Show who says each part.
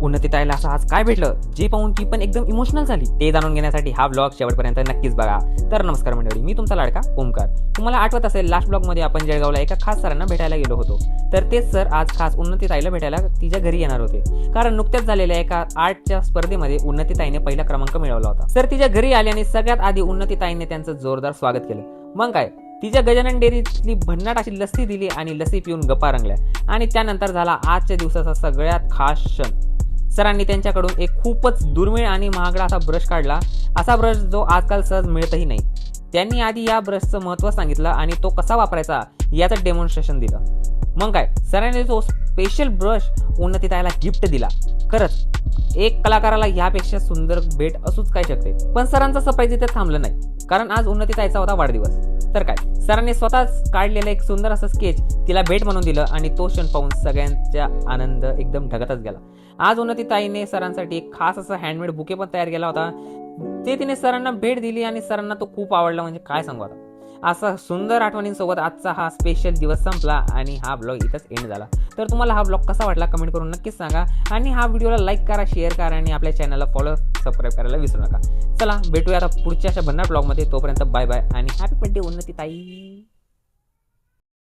Speaker 1: उन्नतीताईला असं आज काय भेटलं जे पाहून ती पण एकदम इमोशनल झाली ते जाणून घेण्यासाठी हा ब्लॉग शेवटपर्यंत नक्कीच बघा। तर नमस्कार मंडळी, मी तुमचा लाडका ओमकार। तुम्हाला आठवत असेल लास्ट ब्लॉग मध्ये आपण जळगावला एका खास सरांना भेटायला गेलो होतो। तर तेच सर आज खास उन्नतीताईला भेटायला तिच्या घरी येणार होते, कारण नुकत्याच झालेल्या एका आर्टच्या स्पर्धेमध्ये उन्नतीताईने पहिला क्रमांक मिळवला होता। सर तिच्या घरी आले आणि सगळ्यात आधी उन्नतीताईने त्यांचं जोरदार स्वागत केलं। मग काय, तिच्या गजानन डेअरीतली भन्नाट अशी लस्सी दिली आणि लस्सी पिऊन गप्पा रंगल्या। आणि त्यानंतर झाला आजच्या दिवसाचा सगळ्यात खास क्षण। सरांनी त्यांच्याकडून एक खूपच दुर्मिळ आणि महागडा असा ब्रश काढला, असा ब्रश जो आजकाल सहज मिळतही नाही। त्यांनी आधी या ब्रशचं महत्त्व सांगितलं आणि तो कसा वापरायचा याचं डेमॉन्स्ट्रेशन दिलं। मग काय, सरांनी तो स्पेशल ब्रश उन्नतीताईला गिफ्ट दिला। खरंच एक कलाकाराला यापेक्षा सुंदर भेट असूच काय शकते। पण सरांचं सरप्राईज इथे थांबलं नाही, कारण आज उन्नतीताईचा होता वाढदिवस। तर काय, सरांनी स्वतःच काढलेलं एक सुंदर असं स्केच तिला भेट म्हणून दिलं आणि तो क्षण पाहून सगळ्यांचा आनंद एकदम ढगतच गेला। आज उन्नतीताईने सरांसाठी एक खास असं हँडमेड बुके पण तयार केला होता, ते तिने सरांना भेट दिली आणि सरांना तो खूप आवडला, म्हणजे काय सांगू आता। असा सुंदर आठवणींसोबत आजचा हा स्पेशल दिवस संपला आणि हा ब्लॉग इथंच एंड झाला। तर तुम्हाला हा ब्लॉग कसा वाटला कमेंट करून नक्कीच सांगा आणि हा व्हिडिओला लाईक करा, शेअर करा आणि आपल्या चॅनलला फॉलो सबस्क्राईब करायला विसरू नका। चला भेटूया आता पुढच्या अशा भन्नाट ब्लॉगमध्ये, तोपर्यंत बाय बाय आणि हॅपी बर्थडे उन्नतीताई।